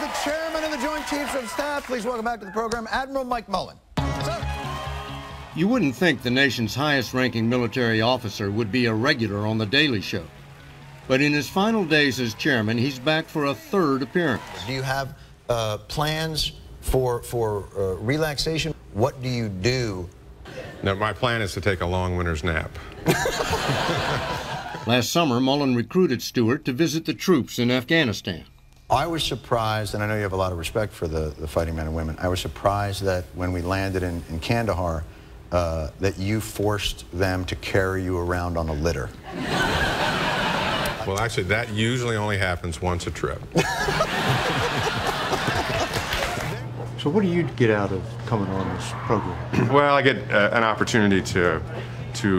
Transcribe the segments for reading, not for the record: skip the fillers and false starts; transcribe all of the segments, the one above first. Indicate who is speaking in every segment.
Speaker 1: the chairman of the Joint Chiefs of Staff. Please welcome back to the program, Admiral Mike Mullen. Sir.
Speaker 2: You wouldn't think the nation's highest-ranking military officer would be a regular on The Daily Show. But in his final days as chairman, he's back for a third appearance.
Speaker 1: Do you have plans for relaxation? What do you do?
Speaker 3: No, my plan is to take a long winter's nap.
Speaker 2: Last summer, Mullen recruited Stewart to visit the troops in Afghanistan.
Speaker 1: I was surprised, and I know you have a lot of respect for the fighting men and women, I was surprised that when we landed in Kandahar, that you forced them to carry you around on a litter.
Speaker 3: Well, actually, that usually only happens once a trip.
Speaker 4: So what do you get out of coming on this program?
Speaker 3: Well, I get an opportunity to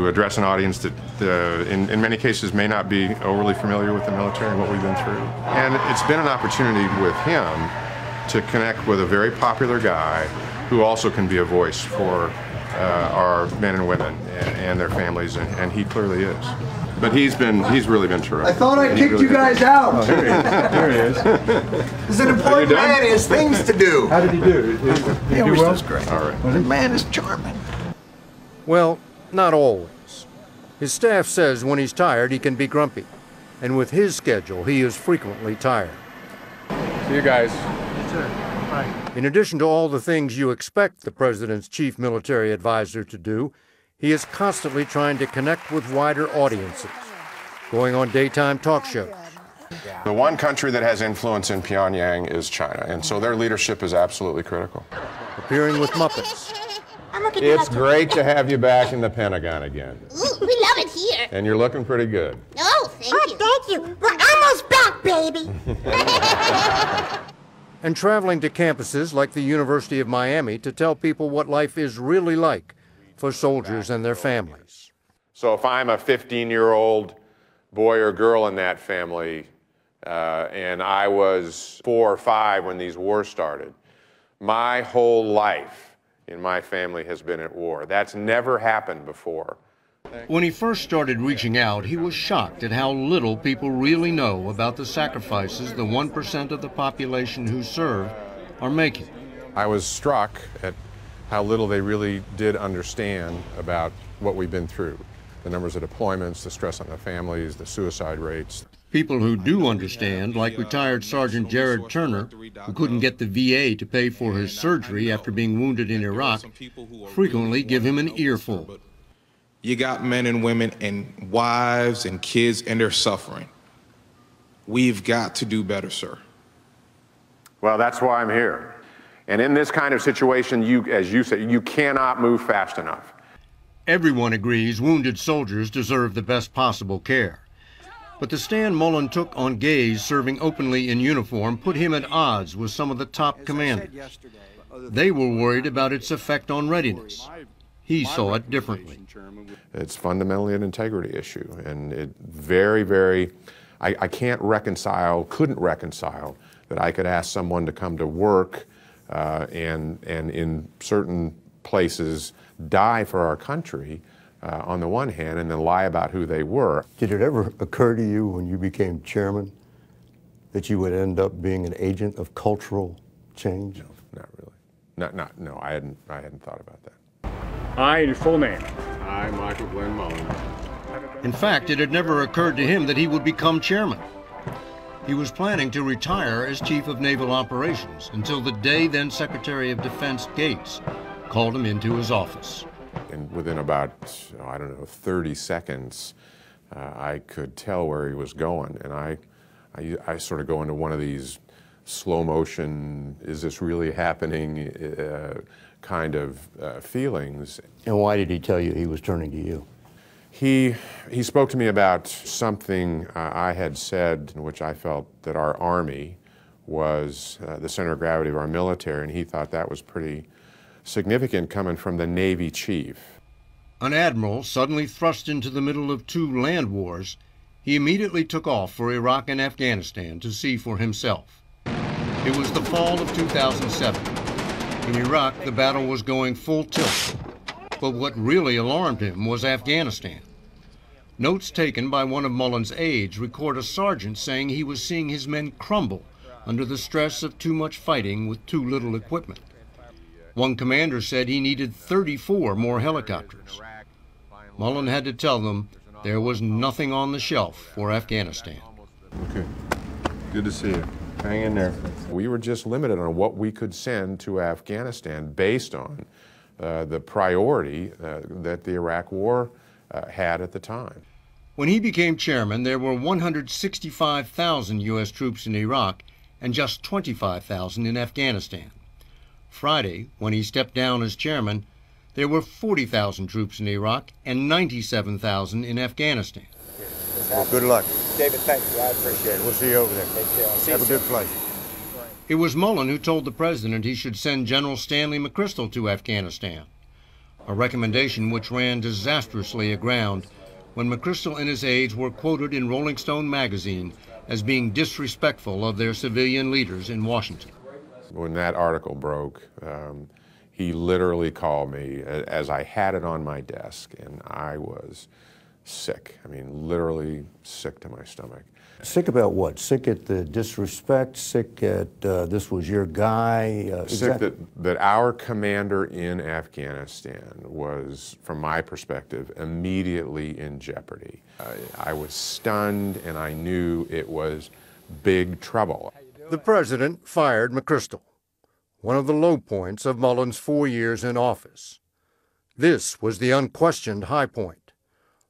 Speaker 3: address an audience that in many cases may not be overly familiar with the military and what we've been through. And it's been an opportunity with him to connect with a very popular guy who also can be a voice for our men and women and their families, and he clearly is. But he's really been terrific.
Speaker 1: I thought I kicked you guys out.
Speaker 4: Oh, here he is.
Speaker 1: He's an important man. He has things to do.
Speaker 4: How did he do?
Speaker 1: He always does great.
Speaker 3: All right.
Speaker 1: The man is charming.
Speaker 2: Well, not always. His staff says when he's tired, he can be grumpy. And with his schedule, he is frequently tired.
Speaker 3: See you guys.
Speaker 4: Yes, sir. Bye.
Speaker 2: In addition to all the things you expect the president's chief military advisor to do, he is constantly trying to connect with wider audiences, going on daytime talk shows.
Speaker 3: The one country that has influence in Pyongyang is China, and so their leadership is absolutely critical.
Speaker 2: Appearing with Muppets.
Speaker 3: It's great to have you back in the Pentagon again.
Speaker 5: Ooh, we love it here.
Speaker 3: And you're looking pretty good.
Speaker 5: Oh, thank you. Thank you. We're almost back, baby.
Speaker 2: And traveling to campuses like the University of Miami to tell people what life is really like for soldiers and their families.
Speaker 3: So if I'm a 15-year-old boy or girl in that family, and I was 4 or 5 when these wars started, my whole life in my family has been at war. That's never happened before.
Speaker 2: When he first started reaching out, he was shocked at how little people really know about the sacrifices the 1% of the population who serve are making.
Speaker 3: I was struck at how little they really did understand about what we've been through. The numbers of deployments, the stress on the families, the suicide rates.
Speaker 2: People who do understand, like retired Sergeant Jared Turner, who couldn't get the VA to pay for his surgery after being wounded in Iraq, frequently give him an earful.
Speaker 6: You got men and women and wives and kids, and they're suffering. We've got to do better, sir.
Speaker 3: Well, that's why I'm here. And in this kind of situation, as you said, you cannot move fast enough.
Speaker 2: Everyone agrees wounded soldiers deserve the best possible care. But the stand Mullen took on gays serving openly in uniform put him at odds with some of the top commanders. They were worried about its effect on readiness. He saw it differently.
Speaker 3: It's fundamentally an integrity issue, and it I can't couldn't reconcile that I could ask someone to come to work and in certain places die for our country on the one hand, and then lie about who they were.
Speaker 4: Did it ever occur to you when you became chairman that you would end up being an agent of cultural change?
Speaker 3: No, not really. No, I hadn't thought about that.
Speaker 7: I, your full name.
Speaker 3: I, Michael Glenn Mullen.
Speaker 2: In fact, it had never occurred to him that he would become chairman. He was planning to retire as Chief of Naval Operations until the day then Secretary of Defense Gates called him into his office.
Speaker 3: And within about, 30 seconds, I could tell where he was going. And I sort of go into one of these slow motion, is this really happening kind of feelings.
Speaker 4: And why did he tell you he was turning to you?
Speaker 3: He spoke to me about something I had said, in which I felt that our Army was the center of gravity of our military, and he thought that was pretty significant coming from the Navy chief.
Speaker 2: An admiral suddenly thrust into the middle of 2 land wars, he immediately took off for Iraq and Afghanistan to see for himself. It was the fall of 2007. In Iraq, the battle was going full tilt. But what really alarmed him was Afghanistan. Notes taken by one of Mullen's aides record a sergeant saying he was seeing his men crumble under the stress of too much fighting with too little equipment. One commander said he needed 34 more helicopters. Mullen had to tell them there was nothing on the shelf for Afghanistan.
Speaker 3: Okay, good to see you. Hang in there. We were just limited on what we could send to Afghanistan based on the priority that the Iraq War had at the time.
Speaker 2: When he became chairman, there were 165,000 U.S. troops in Iraq and just 25,000 in Afghanistan. Friday, when he stepped down as chairman, there were 40,000 troops in Iraq and 97,000 in Afghanistan.
Speaker 4: Well, good luck.
Speaker 8: David, thank you. I appreciate it.
Speaker 4: We'll see you over there.
Speaker 8: Take care.
Speaker 4: Have a good flight.
Speaker 2: It was Mullen who told the president he should send General Stanley McChrystal to Afghanistan, a recommendation which ran disastrously aground when McChrystal and his aides were quoted in Rolling Stone magazine as being disrespectful of their civilian leaders in Washington.
Speaker 3: When that article broke, he literally called me as I had it on my desk, and I was sick. I mean, literally sick to my stomach.
Speaker 4: Sick about what? Sick at the disrespect? Sick at this was your guy?
Speaker 3: Sick that our commander in Afghanistan was, from my perspective, immediately in jeopardy. I was stunned, and I knew it was big trouble.
Speaker 2: The president fired McChrystal, one of the low points of Mullen's 4 years in office. This was the unquestioned high point,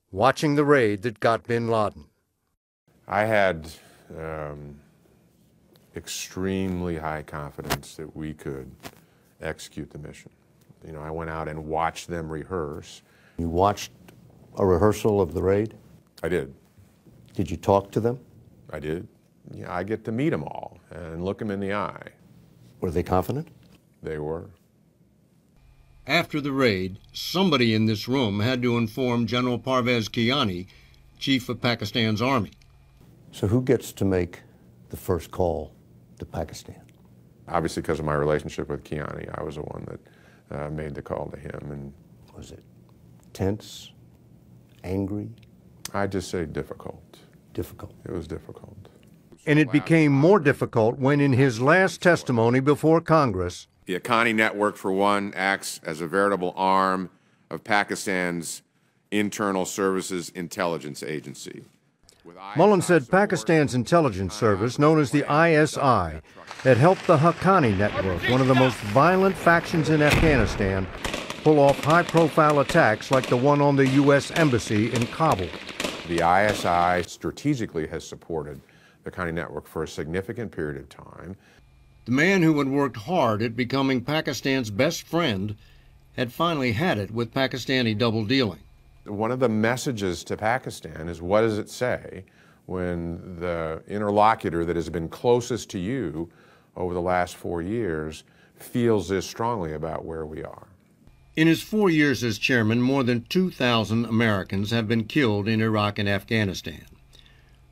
Speaker 2: watching the raid that got bin Laden.
Speaker 3: I had extremely high confidence that we could execute the mission. You know, I went out and watched them rehearse.
Speaker 4: You watched a rehearsal of the raid?
Speaker 3: I did.
Speaker 4: Did you talk to them?
Speaker 3: I did. Yeah, I get to meet them all and look them in the eye.
Speaker 4: Were they confident?
Speaker 3: They were.
Speaker 2: After the raid, somebody in this room had to inform General Parvez Kiani, chief of Pakistan's army.
Speaker 4: So who gets to make the first call to Pakistan?
Speaker 3: Obviously, because of my relationship with Kiani, I was the one that made the call to him. And
Speaker 4: was it tense, angry?
Speaker 3: I'd just say difficult.
Speaker 4: Difficult.
Speaker 3: It was difficult.
Speaker 2: And it became more difficult when, in his last testimony before Congress,
Speaker 9: the Haqqani Network, for one, acts as a veritable arm of Pakistan's internal services intelligence agency.
Speaker 2: Mullen said Pakistan's intelligence service, known as the ISI, had helped the Haqqani Network, one of the most violent factions in Afghanistan, pull off high-profile attacks like the one on the U.S. Embassy in Kabul.
Speaker 3: The ISI strategically has supported the Haqqani Network for a significant period of time.
Speaker 2: The man who had worked hard at becoming Pakistan's best friend had finally had it with Pakistani double-dealing.
Speaker 3: One of the messages to Pakistan is, what does it say when the interlocutor that has been closest to you over the last 4 years feels this strongly about where we are?
Speaker 2: In his 4 years as chairman, more than 2,000 Americans have been killed in Iraq and Afghanistan.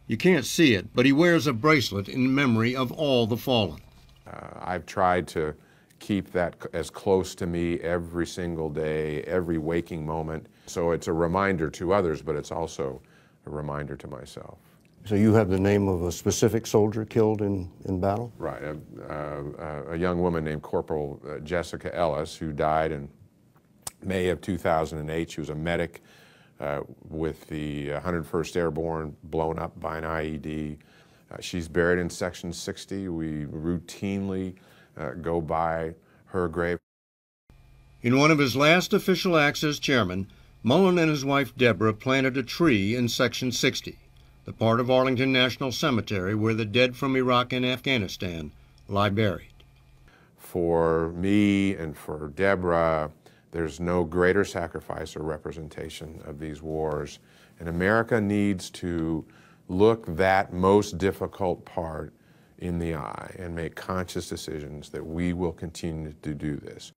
Speaker 2: You can't see it, but he wears a bracelet in memory of all the fallen.
Speaker 3: I've tried to keep that as close to me every single day, every waking moment. So it's a reminder to others, but it's also a reminder to myself.
Speaker 4: So you have the name of a specific soldier killed in battle?
Speaker 3: Right. A young woman named Corporal Jessica Ellis, who died in May of 2008. She was a medic with the 101st Airborne, blown up by an IED. She's buried in Section 60. We routinely go by her grave.
Speaker 2: In one of his last official acts as chairman, Mullen and his wife Deborah planted a tree in Section 60, the part of Arlington National Cemetery where the dead from Iraq and Afghanistan lie buried.
Speaker 3: For me and for Deborah, there's no greater sacrifice or representation of these wars. And America needs to look that most difficult part in the eye and make conscious decisions that we will continue to do this.